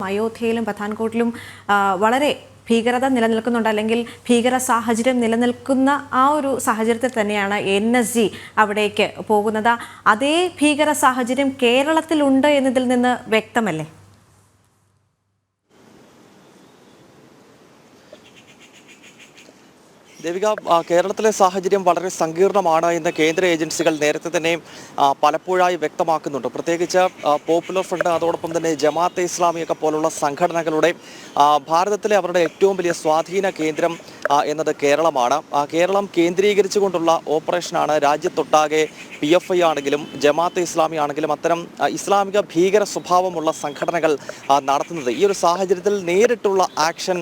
അയോധ്യയിലും പത്താൻകോട്ടിലും വളരെ ഭീകരത നിലനിൽക്കുന്നുണ്ട്, അല്ലെങ്കിൽ ഭീകര സാഹചര്യം നിലനിൽക്കുന്ന ആ ഒരു സാഹചര്യത്തിൽ തന്നെയാണ് NSG അവിടേക്ക് പോകുന്നത്. അതേ ഭീകര സാഹചര്യം കേരളത്തിലുണ്ട് എന്നതിൽ നിന്ന് വ്യക്തമല്ലേ? ദേവിക, കേരളത്തിലെ സാഹചര്യം വളരെ സങ്കീർണമാണ് എന്ന് കേന്ദ്ര ഏജൻസികൾ നേരത്തെ തന്നെ പലപ്പോഴായി വ്യക്തമാക്കുന്നുണ്ട്. പ്രത്യേകിച്ച് പോപ്പുലർ ഫ്രണ്ട്, അതോടൊപ്പം തന്നെ ജമാഅത്തെ ഇസ്ലാമിയൊക്കെ പോലുള്ള സംഘടനകളുടെ ഭാരതത്തിലെ അവരുടെ ഏറ്റവും വലിയ സ്വാധീന കേന്ദ്രം എന്നത് കേരളമാണ്. കേരളം കേന്ദ്രീകരിച്ചുകൊണ്ടുള്ള ഓപ്പറേഷനാണ് രാജ്യത്തൊട്ടാകെ PFI ആണെങ്കിലും ജമാഅത്തെ ഇസ്ലാമി ആണെങ്കിലും അത്തരം ഇസ്ലാമിക ഭീകര സ്വഭാവമുള്ള സംഘടനകൾ നടത്തുന്നത്. ഈ ഒരു സാഹചര്യത്തിൽ നേരിട്ടുള്ള ആക്ഷൻ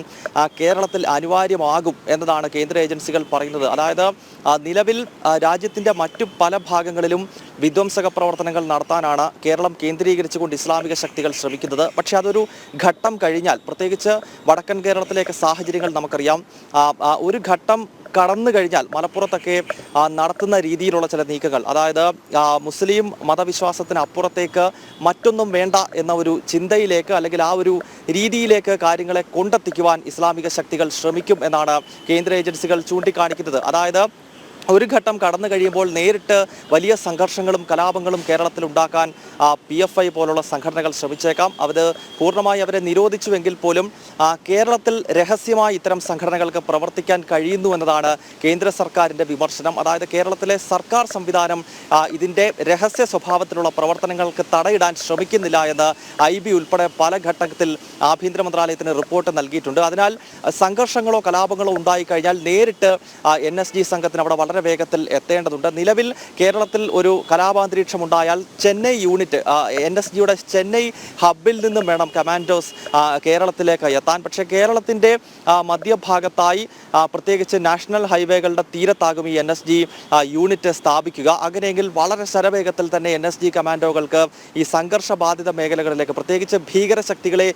കേരളത്തിൽ അനിവാര്യമാകും എന്നതാണ് കേന്ദ്ര ഏജൻസികൾ പറയുന്നത്. അതായത് നിലവിൽ രാജ്യത്തിൻ്റെ മറ്റു പല ഭാഗങ്ങളിലും വിധ്വംസക പ്രവർത്തനങ്ങൾ നടത്താനാണ് കേരളം കേന്ദ്രീകരിച്ചുകൊണ്ട് ഇസ്ലാമിക ശക്തികൾ ശ്രമിക്കുന്നത്. പക്ഷേ അതൊരു ഘട്ടം കഴിഞ്ഞാൽ, പ്രത്യേകിച്ച് വടക്കൻ കേരളത്തിലേക്ക് സാഹചര്യങ്ങൾ നമുക്കറിയാം, ഒരു ഘട്ടം കടന്നു കഴിഞ്ഞാൽ മലപ്പുറത്തൊക്കെ നടത്തുന്ന രീതിയിലുള്ള ചില നീക്കങ്ങൾ, അതായത് മുസ്ലിം മതവിശ്വാസത്തിന് അപ്പുറത്തേക്ക് മറ്റൊന്നും വേണ്ട എന്ന ഒരു ചിന്തയിലേക്ക്, അല്ലെങ്കിൽ ആ ഒരു രീതിയിലേക്ക് കാര്യങ്ങളെ കൊണ്ടെത്തിക്കുവാൻ ഇസ്ലാമിക ശക്തികൾ ശ്രമിക്കും എന്നാണ് കേന്ദ്ര ഏജൻസികൾ ചൂണ്ടിക്കാണിക്കുന്നത്. അതായത് ഒരു ഘട്ടം കടന്നു കഴിയുമ്പോൾ നേരിട്ട് വലിയ സംഘർഷങ്ങളും കലാപങ്ങളും കേരളത്തിൽ ഉണ്ടാക്കാൻ PFI പോലുള്ള സംഘടനകൾ ശ്രമിച്ചേക്കാം. പൂർണ്ണമായി അവരെ നിരോധിച്ചുവെങ്കിൽ പോലും കേരളത്തിൽ രഹസ്യമായി ഇത്തരം സംഘടനകൾക്ക് പ്രവർത്തിക്കാൻ കഴിയുന്നു എന്നതാണ് കേന്ദ്ര സർക്കാരിൻ്റെ വിമർശനം. അതായത് കേരളത്തിലെ സർക്കാർ സംവിധാനം ഇതിൻ്റെ രഹസ്യ സ്വഭാവത്തിലുള്ള പ്രവർത്തനങ്ങൾക്ക് തടയിടാൻ ശ്രമിക്കുന്നില്ല എന്ന് IB ഉൾപ്പെടെ പല ഘട്ടത്തിൽ ആഭ്യന്തര മന്ത്രാലയത്തിന് റിപ്പോർട്ട് നൽകിയിട്ടുണ്ട്. അതിനാൽ സംഘർഷങ്ങളോ കലാപങ്ങളോ ഉണ്ടായിക്കഴിഞ്ഞാൽ നേരിട്ട് NSG സംഘത്തിന് അവിടെ വളരെ വേഗത്തിൽ എത്തേണ്ടതുണ്ട്. നിലവിൽ കേരളത്തിൽ ഒരു കലാപാന്തരീക്ഷം ഉണ്ടായാൽ ചെന്നൈ യൂണിറ്റ്, NSGയുടെ ചെന്നൈ ഹബിൽ നിന്നും വേണം കമാൻഡോസ് കേരളത്തിലേക്ക് എത്താൻ. പക്ഷേ കേരളത്തിൻ്റെ മധ്യഭാഗത്തായി, പ്രത്യേകിച്ച് നാഷണൽ ഹൈവേകളുടെ തീരത്താകും ഈ NSG യൂണിറ്റ് സ്ഥാപിക്കുക. അങ്ങനെയെങ്കിൽ വളരെ ശരവേഗത്തിൽ തന്നെ NSG കമാൻഡോകൾക്ക് ഈ സംഘർഷബാധിത മേഖലകളിലേക്ക്, പ്രത്യേകിച്ച് ഭീകരശക്തികളെ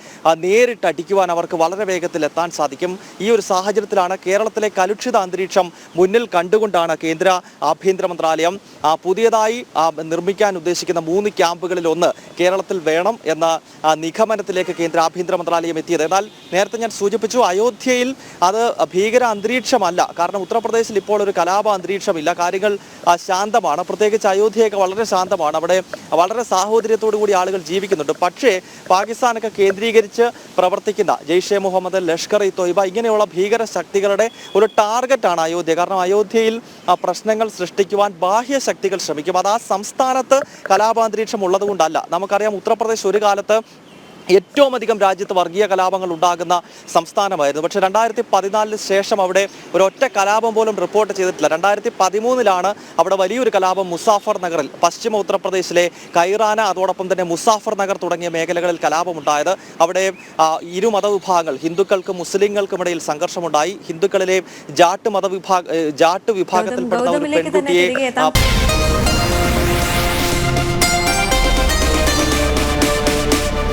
നേരിട്ട് അടിക്കുവാൻ അവർക്ക് വളരെ വേഗത്തിൽ എത്താൻ സാധിക്കും. ഈ ഒരു സാഹചര്യത്തിലാണ് കേരളത്തിലെ കലുഷിത അന്തരീക്ഷം മുന്നിൽ കണ്ടുകൊണ്ടാണ് കേന്ദ്ര ആഭ്യന്തര മന്ത്രാലയം പുതിയതായി നിർമ്മിക്കാൻ ഉദ്ദേശിക്കുന്ന 3 ക്യാമ്പുകളിൽ ഒന്ന് കേരളത്തിൽ വേണം എന്ന നിഗമനത്തിലേക്ക് കേന്ദ്ര ആഭ്യന്തര മന്ത്രാലയം എത്തിയത്. എന്നാൽ നേരത്തെ ഞാൻ സൂചിപ്പിച്ചു, അയോധ്യയിൽ അത് ഭീകര അന്തരീക്ഷമല്ല. കാരണം ഉത്തർപ്രദേശിൽ ഇപ്പോൾ ഒരു കലാപ അന്തരീക്ഷമില്ല, കാര്യങ്ങൾ ശാന്തമാണ്. പ്രത്യേകിച്ച് അയോധ്യയൊക്കെ വളരെ ശാന്തമാണ്, അവിടെ വളരെ സാഹോദര്യത്തോടു കൂടി ആളുകൾ ജീവിക്കുന്നുണ്ട്. പക്ഷേ പാകിസ്ഥാനൊക്കെ കേന്ദ്രീകരിച്ച് പ്രവർത്തിക്കുന്ന ജെയ്ഷെ മുഹമ്മദ്, ലഷ്കർ-ഇ-തോയ്ബ ഇങ്ങനെയുള്ള ഭീകര ശക്തികളുടെ ഒരു ടാർഗറ്റാണ് അയോധ്യ. കാരണം അയോധ്യയിൽ പ്രശ്നങ്ങൾ സൃഷ്ടിക്കുവാൻ ബാഹ്യ ശക്തികൾ ശ്രമിക്കും. അത് ആ സംസ്ഥാനത്ത് കലാപാന്തരീക്ഷം ഉള്ളതുകൊണ്ടല്ല. നമുക്കറിയാം, ഉത്തർപ്രദേശ് ഒരു കാലത്ത് ഏറ്റവും അധികം രാജ്യത്ത് വർഗീയ കലാപങ്ങൾ ഉണ്ടാകുന്ന സംസ്ഥാനമായിരുന്നു. പക്ഷേ 2014 ശേഷം അവിടെ ഒരൊറ്റ കലാപം പോലും റിപ്പോർട്ട് ചെയ്തിട്ടില്ല. 2013 അവിടെ വലിയൊരു കലാപം മുസാഫർ നഗറിൽ, പശ്ചിമ ഉത്തർപ്രദേശിലെ കൈറാന, അതോടൊപ്പം തന്നെ മുസാഫർ നഗർ തുടങ്ങിയ മേഖലകളിൽ കലാപമുണ്ടായത്. അവിടെ ഇരു മതവിഭാഗങ്ങൾ, ഹിന്ദുക്കൾക്കും മുസ്ലിങ്ങൾക്കും ഇടയിൽ സംഘർഷമുണ്ടായി. ഹിന്ദുക്കളിലെ ജാട്ട് വിഭാഗത്തിൽപ്പെടുന്ന ഒരു പെൺകുട്ടിയെ